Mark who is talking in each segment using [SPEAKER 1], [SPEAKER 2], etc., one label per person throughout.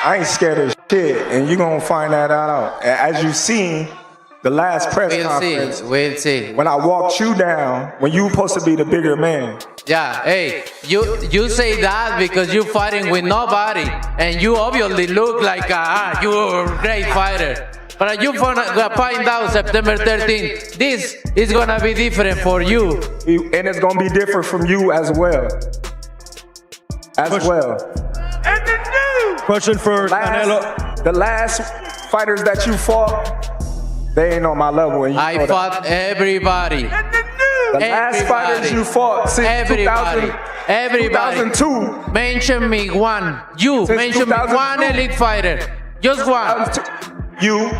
[SPEAKER 1] I ain't scared of shit, and you gonna find that out. As you seen, the last press conference.
[SPEAKER 2] We'll see.
[SPEAKER 1] When I walked you down, when you supposed to be the bigger man.
[SPEAKER 2] Yeah, hey, you say that because you're fighting with nobody, and you obviously look like you're a great fighter. But you find out September 13th, this is gonna be different for you.
[SPEAKER 1] And it's gonna be different from you as well. And
[SPEAKER 3] the new
[SPEAKER 4] question for Canelo.
[SPEAKER 1] The last fighters that you fought, they ain't on my level. And
[SPEAKER 2] I fought everybody.
[SPEAKER 1] The last fighters you fought since 2002.
[SPEAKER 2] Mention me one. You
[SPEAKER 1] Since
[SPEAKER 2] mention me
[SPEAKER 1] 2002.
[SPEAKER 2] one elite fighter. Just one.
[SPEAKER 1] You.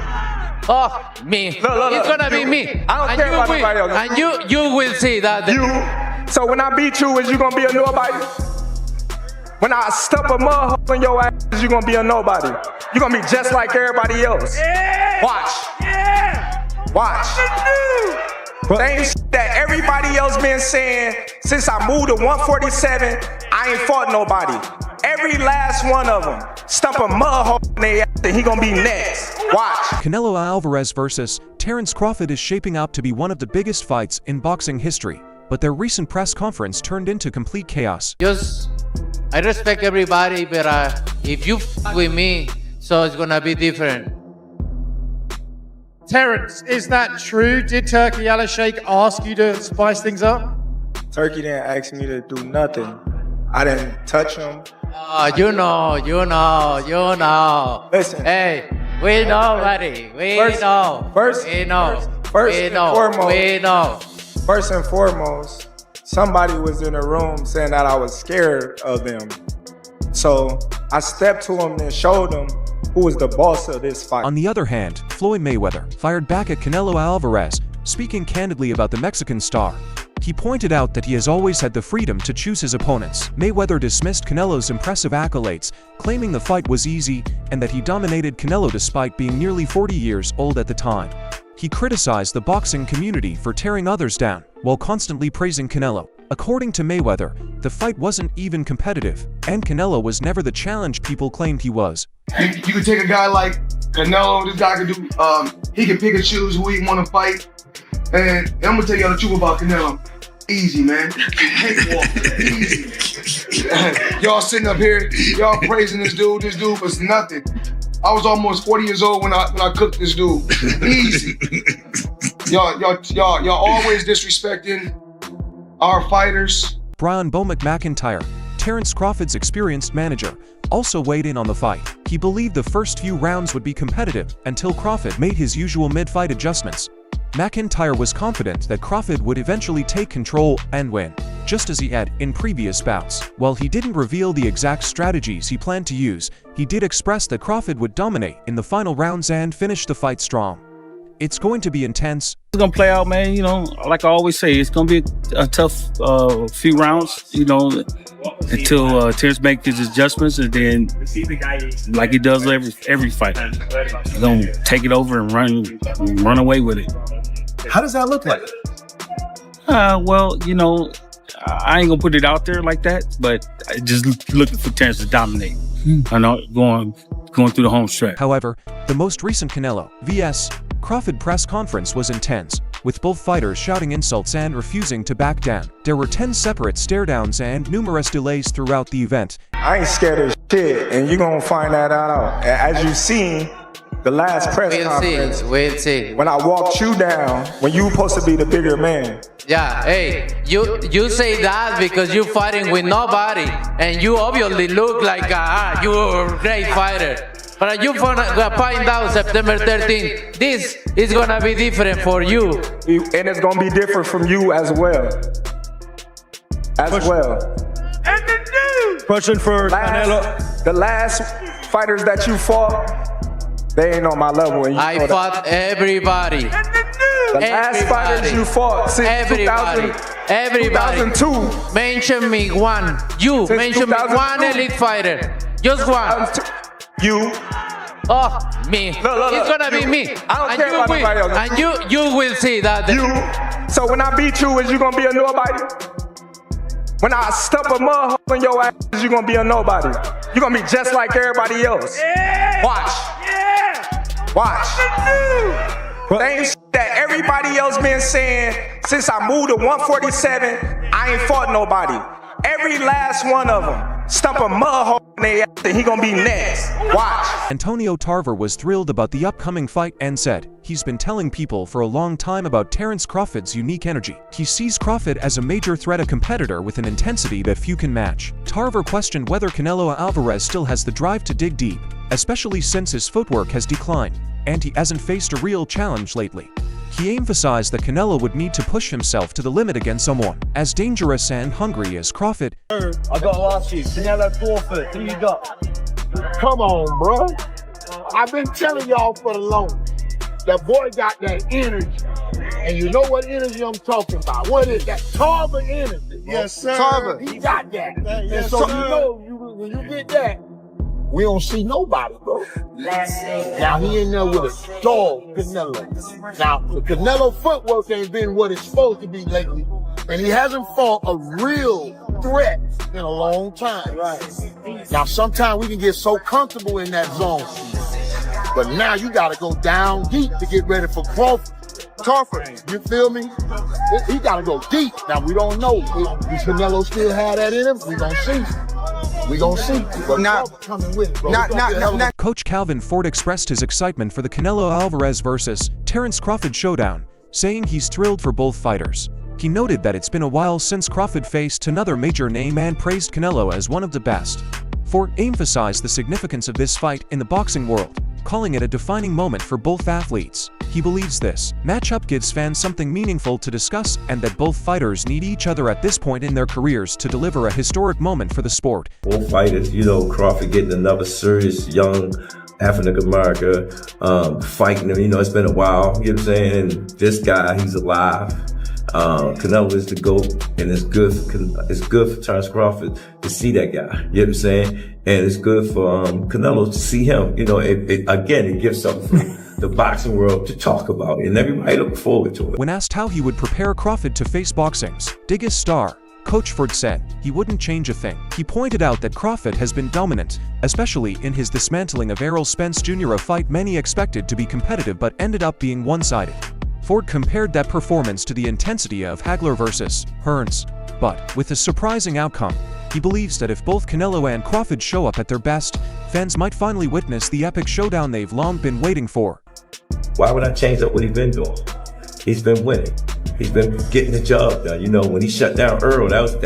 [SPEAKER 2] Oh, me.
[SPEAKER 1] Look.
[SPEAKER 2] It's gonna be me.
[SPEAKER 1] I don't care about nobody else.
[SPEAKER 2] And you will see that.
[SPEAKER 1] You. So when I beat you, is you gonna be a nobody? When I stuff a mud hole in your ass, is you gonna be a nobody? You gonna be just like everybody else.
[SPEAKER 3] Yeah.
[SPEAKER 1] Watch.
[SPEAKER 3] Yeah.
[SPEAKER 1] Watch.
[SPEAKER 3] The
[SPEAKER 1] Same shit that everybody else been saying since I moved to 147. I ain't fought nobody. Every last one of them stump a mud hole in their ass, and he gonna be next. Watch.
[SPEAKER 5] Canelo Álvarez versus Terence Crawford is shaping up to be one of the biggest fights in boxing history, but their recent press conference turned into complete chaos.
[SPEAKER 2] I respect everybody, but if you with me, so it's gonna be different.
[SPEAKER 4] Terence, is that true? Did Turkey Al-Sheikh ask you to spice things up?
[SPEAKER 1] Turkey didn't ask me to do nothing. I didn't touch him.
[SPEAKER 2] You know.
[SPEAKER 1] Listen.
[SPEAKER 2] Hey, we know, buddy. We know.
[SPEAKER 1] First and foremost, somebody was in the room saying that I was scared of them. So I stepped to him and showed him who was the boss of this fight.
[SPEAKER 5] On the other hand, Floyd Mayweather fired back at Canelo Álvarez, speaking candidly about the Mexican star. He pointed out that he has always had the freedom to choose his opponents. Mayweather dismissed Canelo's impressive accolades, claiming the fight was easy and that he dominated Canelo despite being nearly 40 years old at the time. He criticized the boxing community for tearing others down, while constantly praising Canelo. According to Mayweather, the fight wasn't even competitive, and Canelo was never the challenge people claimed he was.
[SPEAKER 6] You can take a guy like Canelo, this guy can do, he can pick and choose who he want to fight. And I'm gonna tell y'all the truth about Canelo. Easy, man. Easy. Y'all sitting up here, y'all praising this dude was nothing. I was almost 40 years old when I cooked this dude. Easy. Y'all always disrespecting our fighters.
[SPEAKER 5] Brian "Bo McIntyre, Terence Crawford's experienced manager, also weighed in on the fight. He believed the first few rounds would be competitive until Crawford made his usual mid-fight adjustments. McIntyre was confident that Crawford would eventually take control and win, just as he had in previous bouts. While he didn't reveal the exact strategies he planned to use, he did express that Crawford would dominate in the final rounds and finish the fight strong. It's going to be intense.
[SPEAKER 7] It's going to play out, man. You know, like I always say, it's going to be a tough few rounds, you know, until Terence makes his adjustments, and then, like he does every fight, he's going to take it over and run away with it.
[SPEAKER 4] How does that look like?
[SPEAKER 7] Well, you know, I ain't going to put it out there like that, but I just looking for Terence to dominate. I know, going through the home stretch.
[SPEAKER 5] However, the most recent Canelo vs. Crawford press conference was intense, with both fighters shouting insults and refusing to back down. There were 10 separate stare-downs and numerous delays throughout the event.
[SPEAKER 1] I ain't scared of shit, and you gonna find that out. As you seen, the last press conference.
[SPEAKER 2] We'll see.
[SPEAKER 1] When I walked you down, when you supposed to be the bigger man.
[SPEAKER 2] Yeah, hey, you say that because you're fighting with nobody, and you obviously look like you're a great fighter. But you find out September 13th, this is gonna be different for you.
[SPEAKER 1] And it's gonna be different from you as well. And
[SPEAKER 3] the new
[SPEAKER 4] Question for Canelo.
[SPEAKER 1] The last fighters that you fought, they ain't on my level. And
[SPEAKER 2] I fought everybody.
[SPEAKER 1] The last fighters you fought since 2002.
[SPEAKER 2] Mention me one. You mention me one elite fighter. Just one.
[SPEAKER 1] You.
[SPEAKER 2] Oh, me.
[SPEAKER 1] Look.
[SPEAKER 2] It's gonna be me.
[SPEAKER 1] I don't care about nobody else.
[SPEAKER 2] And you will see that.
[SPEAKER 1] You. So when I beat you, is you gonna be a nobody? When I stump a mud hole in your ass, you're gonna be a nobody. You're gonna be just like everybody else.
[SPEAKER 3] Yeah.
[SPEAKER 1] Watch.
[SPEAKER 3] Yeah.
[SPEAKER 1] Watch.
[SPEAKER 3] The
[SPEAKER 1] Same shit that everybody else been saying since I moved to 147, I ain't fought nobody. Every last one of them stump a mud hole in their ass and he gonna be next. Watch.
[SPEAKER 5] Antonio Tarver was thrilled about the upcoming fight and said, he's been telling people for a long time about Terence Crawford's unique energy. He sees Crawford as a major threat, a competitor with an intensity that few can match. Tarver questioned whether Canelo Álvarez still has the drive to dig deep, especially since his footwork has declined, and he hasn't faced a real challenge lately. He emphasized that Canelo would need to push himself to the limit against someone as dangerous and hungry as Crawford.
[SPEAKER 8] I gotta ask you, Canelo Crawford, who you got? Come on, bro. I've been telling y'all for the longest. That boy got that energy. And you know what energy I'm talking about. What is that? Tarver energy. Bro.
[SPEAKER 6] Yes, sir.
[SPEAKER 8] Tarver. He got that. And so you know, when you get that, we don't see nobody, bro. Now he in there with a dog, Canelo. Now, the Canelo footwork ain't been what it's supposed to be lately. And he hasn't fought a real threat in a long time. Right. Now, sometimes we can get so comfortable in that zone. But now you got to go down deep to get ready for Crawford. Crawford, you feel me? He got to go deep. Now, we don't know. Does Canelo still have that in him? We going to see. We gonna see. But coming with it, bro.
[SPEAKER 5] Coach Calvin Ford expressed his excitement for the Canelo Álvarez vs. Terence Crawford showdown, saying he's thrilled for both fighters. He noted that it's been a while since Crawford faced another major name and praised Canelo as one of the best. Ford emphasized the significance of this fight in the boxing world, calling it a defining moment for both athletes. He believes this matchup gives fans something meaningful to discuss and that both fighters need each other at this point in their careers to deliver a historic moment for the sport.
[SPEAKER 9] Both fighters, Crawford getting another serious young African-American fighting him. It's been a while, you know what I'm saying? And this guy, he's alive. Canelo is the GOAT, and it's good for Terence Crawford to see that guy, you know what I'm saying? And it's good for Canelo to see him. It gives something for the boxing world to talk about, and everybody looking forward to it.
[SPEAKER 5] When asked how he would prepare Crawford to face boxing's biggest star, Coach Ford said he wouldn't change a thing. He pointed out that Crawford has been dominant, especially in his dismantling of Errol Spence Jr., a fight many expected to be competitive but ended up being one-sided. Ford compared that performance to the intensity of Hagler vs. Hearns, but with a surprising outcome. He believes that if both Canelo and Crawford show up at their best, fans might finally witness the epic showdown they've long been waiting for.
[SPEAKER 9] Why would I change up what he's been doing? He's been winning. He's been getting the job done. When he shut down Earl, that was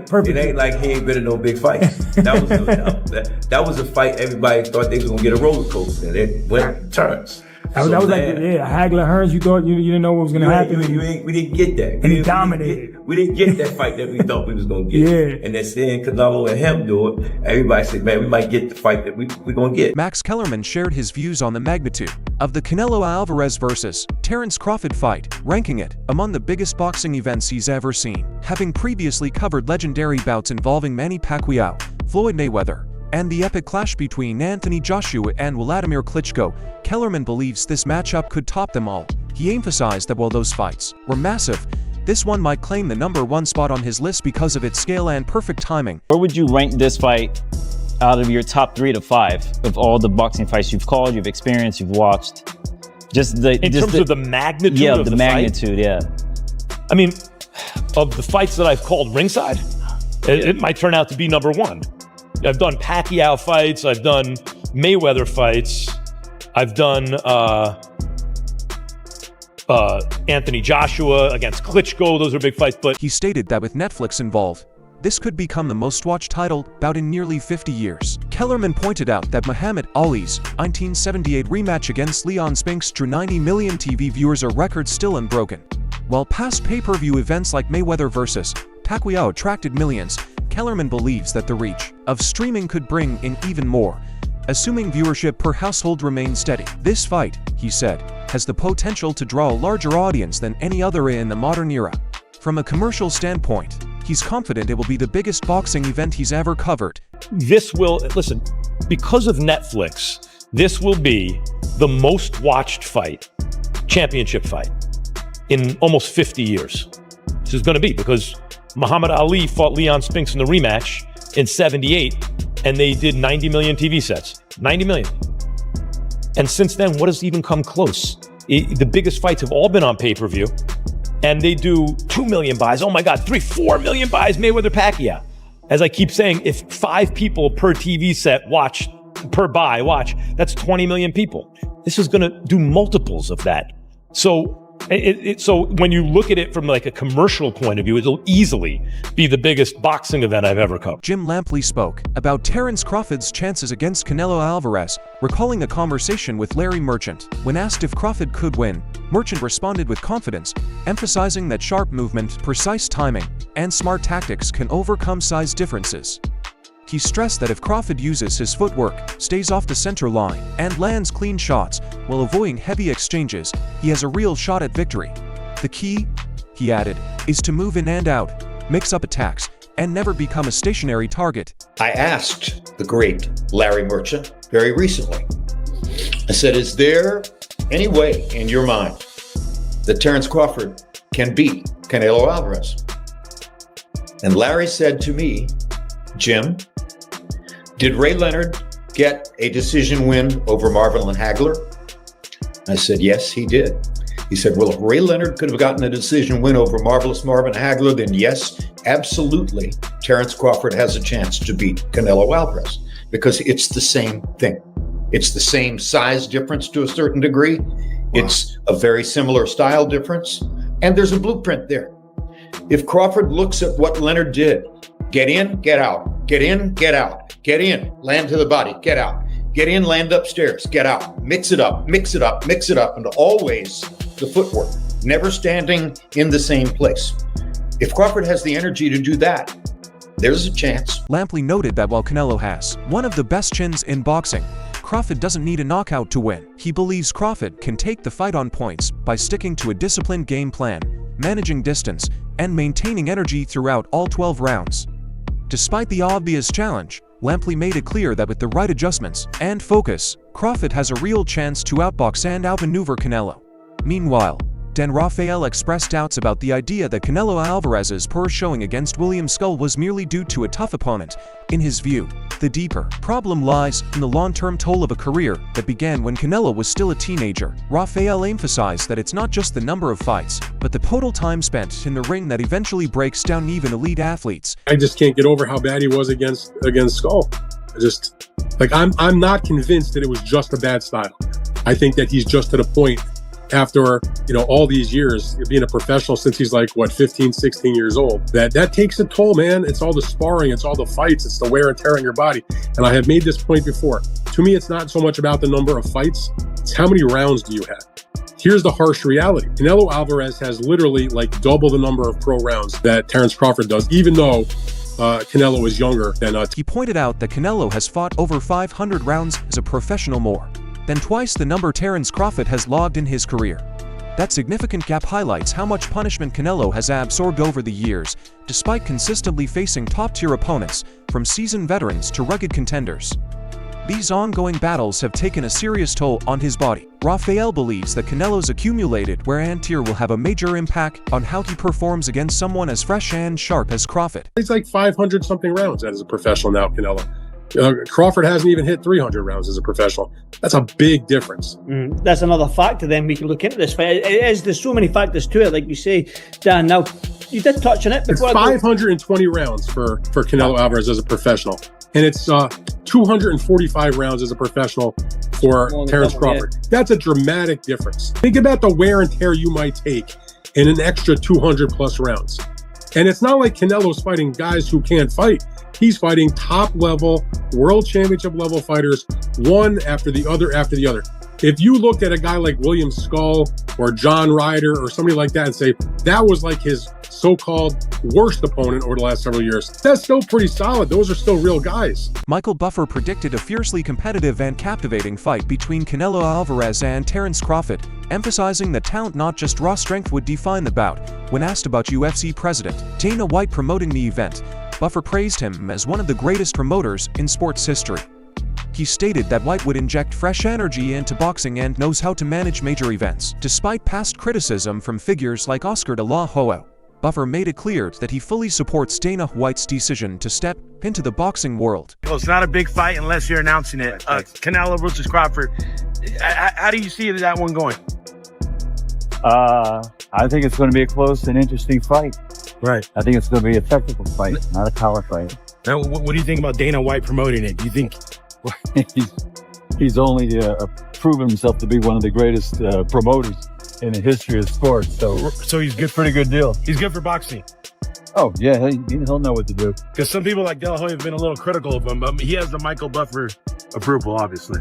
[SPEAKER 9] perfect. It ain't like he ain't been in no big fights. That was a fight everybody thought they was gonna get a roller coaster, and it went turns.
[SPEAKER 10] That was like, Hagler Hearns. You thought you didn't know what was gonna happen.
[SPEAKER 9] We didn't get that.
[SPEAKER 10] And he dominated.
[SPEAKER 9] We didn't get that fight that we thought we was gonna get.
[SPEAKER 10] Yeah.
[SPEAKER 9] And then seeing Canelo and him do it, everybody said, man, we might get the fight that we gonna get.
[SPEAKER 5] Max Kellerman shared his views on the magnitude of the Canelo Álvarez vs. Terence Crawford fight, ranking it among the biggest boxing events he's ever seen. Having previously covered legendary bouts involving Manny Pacquiao, Floyd Mayweather, and the epic clash between Anthony Joshua and Vladimir Klitschko, Kellerman believes this matchup could top them all. He emphasized that while those fights were massive, this one might claim the #1 spot on his list because of its scale and perfect timing.
[SPEAKER 11] Where would you rank this fight out of your top 3 to 5 of all the boxing fights you've called, you've experienced, you've watched?
[SPEAKER 12] In terms of the magnitude of the
[SPEAKER 11] magnitude,
[SPEAKER 12] fight?
[SPEAKER 11] Yeah.
[SPEAKER 12] I mean, of the fights that I've called ringside, it might turn out to be #1. I've done Pacquiao fights, I've done Mayweather fights, I've done Anthony Joshua against Klitschko. Those are big fights, but
[SPEAKER 5] he stated that with Netflix involved, this could become the most watched title bout in nearly 50 years. Kellerman pointed out that Muhammad Ali's 1978 rematch against Leon Spinks drew 90 million TV viewers, a record still unbroken. While past pay-per-view events like Mayweather vs. Pacquiao attracted millions, Kellerman believes that the reach of streaming could bring in even more, assuming viewership per household remains steady. This fight, he said, has the potential to draw a larger audience than any other in the modern era. From a commercial standpoint, he's confident it will be the biggest boxing event he's ever covered.
[SPEAKER 12] This will, listen, because of Netflix, this will be the most watched fight, championship fight, in almost 50 years. this is going to be, because Muhammad Ali fought Leon Spinks in the rematch in 78, and they did 90 million TV sets. 90 million. And since then, what has even come close? The biggest fights have all been on pay-per-view, and they do 2 million buys. Oh my God, 4 million buys, Mayweather Pacquiao. As I keep saying, if 5 people per TV set watch, that's 20 million people. This is going to do multiples of that. So so when you look at it from like a commercial point of view, it'll easily be the biggest boxing event I've ever covered.
[SPEAKER 5] Jim Lampley spoke about Terence Crawford's chances against Canelo Álvarez, recalling a conversation with Larry Merchant. When asked if Crawford could win, Merchant responded with confidence, emphasizing that sharp movement, precise timing, and smart tactics can overcome size differences. He stressed that if Crawford uses his footwork, stays off the center line, and lands clean shots while avoiding heavy exchanges, he has a real shot at victory. The key, he added, is to move in and out, mix up attacks, and never become a stationary target.
[SPEAKER 13] I asked the great Larry Merchant very recently. I said, is there any way in your mind that Terence Crawford can beat Canelo Álvarez? And Larry said to me, Jim, did Ray Leonard get a decision win over Marvin Hagler? I said, yes, he did. He said, well, if Ray Leonard could have gotten a decision win over Marvelous Marvin Hagler, then yes, absolutely, Terence Crawford has a chance to beat Canelo Álvarez, because it's the same thing. It's the same size difference to a certain degree. Wow. It's a very similar style difference, and there's a blueprint there. If Crawford looks at what Leonard did, get in, get out, get in, get out, get in, land to the body, get out, get in, land upstairs, get out, mix it up, mix it up, mix it up, and always the footwork, never standing in the same place. If Crawford has the energy to do that, there's a chance.
[SPEAKER 5] Lampley noted that while Canelo has one of the best chins in boxing, Crawford doesn't need a knockout to win. He believes Crawford can take the fight on points by sticking to a disciplined game plan, managing distance, and maintaining energy throughout all 12 rounds. Despite the obvious challenge, Lampley made it clear that with the right adjustments and focus, Crawford has a real chance to outbox and outmaneuver Canelo. Meanwhile, Dan Rafael expressed doubts about the idea that Canelo Álvarez's poor showing against William Skull was merely due to a tough opponent. In his view, the deeper problem lies in the long-term toll of a career that began when Canelo was still a teenager. Rafael emphasized that it's not just the number of fights, but the total time spent in the ring that eventually breaks down even elite athletes.
[SPEAKER 14] I just can't get over how bad he was against Skull. I'm not convinced that it was just a bad style. I think that he's just to the point after, all these years being a professional, since he's 15, 16 years old, that takes a toll, man. It's all the sparring, it's all the fights, it's the wear and tear on your body. And I have made this point before. To me, it's not so much about the number of fights, it's how many rounds do you have. Here's the harsh reality. Canelo Álvarez has literally double the number of pro rounds that Terence Crawford does, even though Canelo is younger than us.
[SPEAKER 5] He pointed out that Canelo has fought over 500 rounds as a professional, more than twice the number Terence Crawford has logged in his career. That significant gap highlights how much punishment Canelo has absorbed over the years, despite consistently facing top-tier opponents, from seasoned veterans to rugged contenders. These ongoing battles have taken a serious toll on his body. Rafael believes that Canelo's accumulated wear and tear will have a major impact on how he performs against someone as fresh and sharp as Crawford.
[SPEAKER 14] He's 500-something rounds as a professional now, Canelo. Crawford hasn't even hit 300 rounds as a professional. That's a big difference.
[SPEAKER 15] That's another factor then we can look into this fight. There's so many factors to it, like you say, Dan. Now, you did touch on it before.
[SPEAKER 14] It's 520 rounds for Canelo Álvarez as a professional. And it's 245 rounds as a professional for Terence Crawford. Yeah. That's a dramatic difference. Think about the wear and tear you might take in an extra 200 plus rounds. And it's not like Canelo's fighting guys who can't fight. He's fighting top-level, world championship-level fighters, one after the other after the other. If you looked at a guy like William Skull or John Ryder or somebody like that and say, that was his so-called worst opponent over the last several years, that's still pretty solid. Those are still real guys.
[SPEAKER 5] Michael Buffer predicted a fiercely competitive and captivating fight between Canelo Álvarez and Terence Crawford, emphasizing that talent, not just raw strength, would define the bout. When asked about UFC president Dana White promoting the event, Buffer praised him as one of the greatest promoters in sports history. He stated that White would inject fresh energy into boxing and knows how to manage major events, despite past criticism from figures like Oscar de la Hoya. Buffer made it clear that he fully supports Dana White's decision to step into the boxing world.
[SPEAKER 3] Well, it's not a big fight unless you're announcing it. Canelo versus Crawford. How do you see that one going?
[SPEAKER 16] I think it's going to be a close and interesting fight.
[SPEAKER 3] Right.
[SPEAKER 16] I think it's going to be a technical fight, not a power fight.
[SPEAKER 3] Now, what do you think about Dana White promoting it? Do you think
[SPEAKER 16] he's only proven himself to be one of the greatest promoters in the history of sports?
[SPEAKER 3] So he's good.
[SPEAKER 16] Pretty good deal.
[SPEAKER 3] He's good for boxing.
[SPEAKER 16] Oh yeah, he'll know what to do.
[SPEAKER 3] Because some people like De La Hoya have been a little critical of him, but he has the Michael Buffer approval, obviously.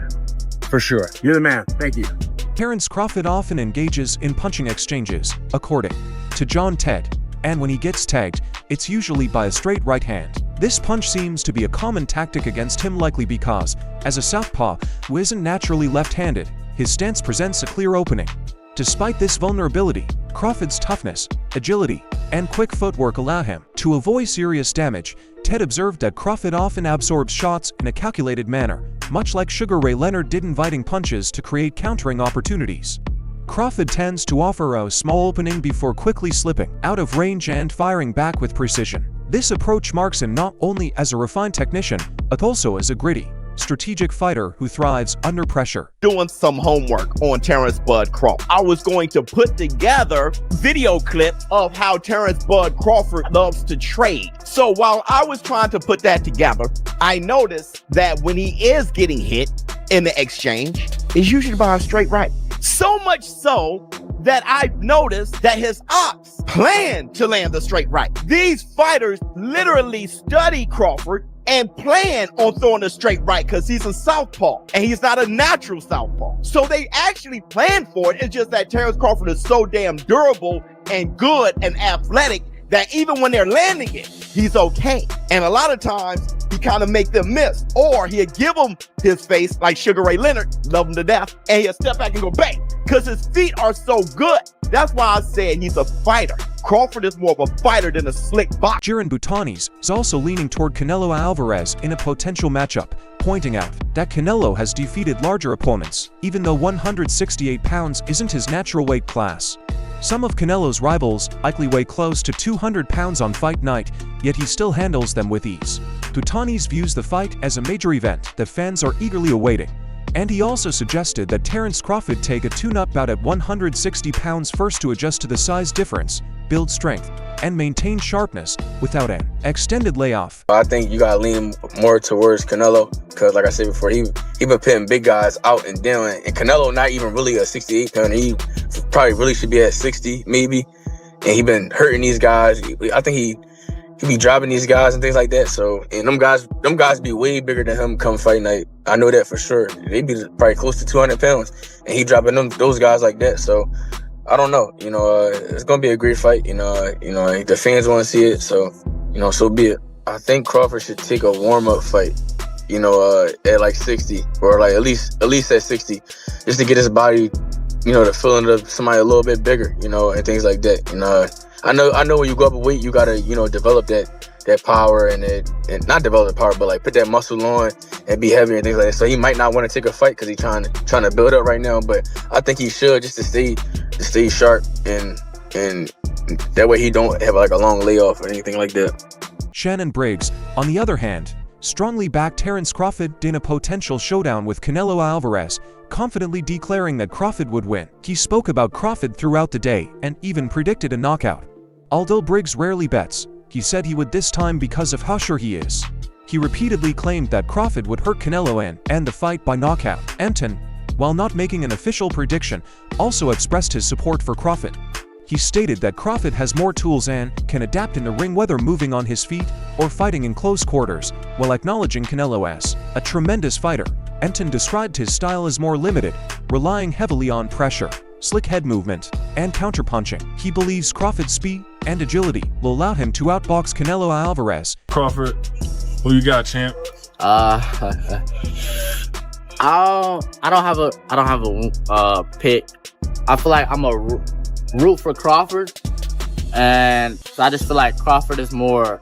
[SPEAKER 3] For sure. You're the man. Thank you.
[SPEAKER 5] Terence Crawford often engages in punching exchanges, according to John Ted, and when he gets tagged, it's usually by a straight right hand. This punch seems to be a common tactic against him, likely because, as a southpaw who isn't naturally left-handed, his stance presents a clear opening. Despite this vulnerability, Crawford's toughness, agility, and quick footwork allow him to avoid serious damage. Ted observed that Crawford often absorbs shots in a calculated manner, much like Sugar Ray Leonard did, inviting punches to create countering opportunities. Crawford tends to offer a small opening before quickly slipping out of range and firing back with precision. This approach marks him not only as a refined technician, but also as a gritty, strategic fighter who thrives under pressure.
[SPEAKER 17] Doing some homework on Terence Bud Crawford. I was going to put together video clips of how Terence Bud Crawford loves to trade. So while I was trying to put that together, I noticed that when he is getting hit in the exchange, it's usually by a straight right. So much so that I've noticed that his ops plan to land the straight right. These fighters literally study Crawford and plan on throwing a straight right because he's a southpaw and he's not a natural southpaw. So they actually plan for it. It's just that Terence Crawford is so damn durable and good and athletic that even when they're landing it, he's okay. And a lot of times he kind of make them miss, or he'll give them his face like Sugar Ray Leonard, love him to death, and he'll step back and go bang because his feet are so good. That's why I said he's a fighter. Crawford is more of a fighter than a slick boxer.
[SPEAKER 5] Jiren Butanis is also leaning toward Canelo Álvarez in a potential matchup, pointing out that Canelo has defeated larger opponents, even though 168 pounds isn't his natural weight class. Some of Canelo's rivals likely weigh close to 200 pounds on fight night, yet he still handles them with ease. Butanis views the fight as a major event that fans are eagerly awaiting, and he also suggested that Terence Crawford take a tune-up bout at 160 pounds first to adjust to the size difference, build strength, and maintain sharpness without an extended layoff.
[SPEAKER 18] I think you gotta lean more towards Canelo because, like I said before, he been putting big guys out and down, and Canelo not even really a 68 pounder. He probably really should be at 60 maybe, and he been hurting these guys. I think he be dropping these guys and things like that. So, and them guys be way bigger than him come fight night. I know that for sure. They be probably close to 200 pounds, and he dropping those guys like that. So, I don't know. It's gonna be a great fight. The fans want to see it. So, so be it. I think Crawford should take a warm-up fight. At like 60 or like at least at 60, just to get his body, the feeling of somebody a little bit bigger, and things like that. I know when you go up a weight, you gotta, develop that power and not develop the power, but like put that muscle on and be heavier and things like that. So he might not want to take a fight because he's trying to build up right now. But I think he should, just to stay sharp and that way he don't have like a long layoff or anything like that.
[SPEAKER 5] Shannon Briggs, on the other hand, strongly backed Terence Crawford in a potential showdown with Canelo Álvarez, confidently declaring that Crawford would win. He spoke about Crawford throughout the day and even predicted a knockout. Although Briggs rarely bets, he said he would this time because of how sure he is. He repeatedly claimed that Crawford would hurt Canelo and end the fight by knockout. Anton, while not making an official prediction, also expressed his support for Crawford. He stated that Crawford has more tools and can adapt in the ring, whether moving on his feet or fighting in close quarters, while acknowledging Canelo as a tremendous fighter. Anton described his style as more limited, relying heavily on pressure, slick head movement, and counterpunching. He believes Crawford's speed and agility will allow him to outbox Canelo Álvarez.
[SPEAKER 3] Crawford, who you got, champ?
[SPEAKER 19] I don't have a pick. I feel like I'm a root for Crawford, and so I just feel like Crawford is more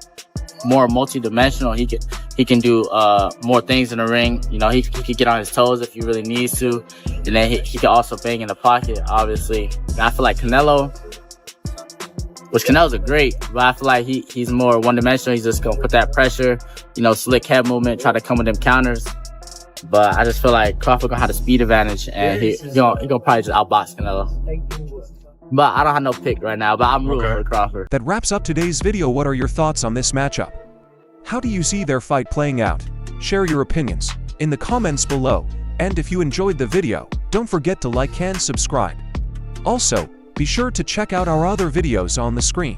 [SPEAKER 19] multi-dimensional. He can do more things in the ring. He could get on his toes if he really needs to, and then he can also bang in the pocket, obviously. And I feel like Canelo, which Canelo's a great, but I feel like he's more one-dimensional. He's just gonna put that pressure, slick head movement, try to come with them counters. But I just feel like Crawford gonna have the speed advantage, and he gonna probably just outbox Canelo. But I don't have no pick right now, but I'm rooting for Crawford.
[SPEAKER 5] That wraps up today's video. What are your thoughts on this matchup? How do you see their fight playing out? Share your opinions in the comments below. And if you enjoyed the video, don't forget to like and subscribe. Also, be sure to check out our other videos on the screen.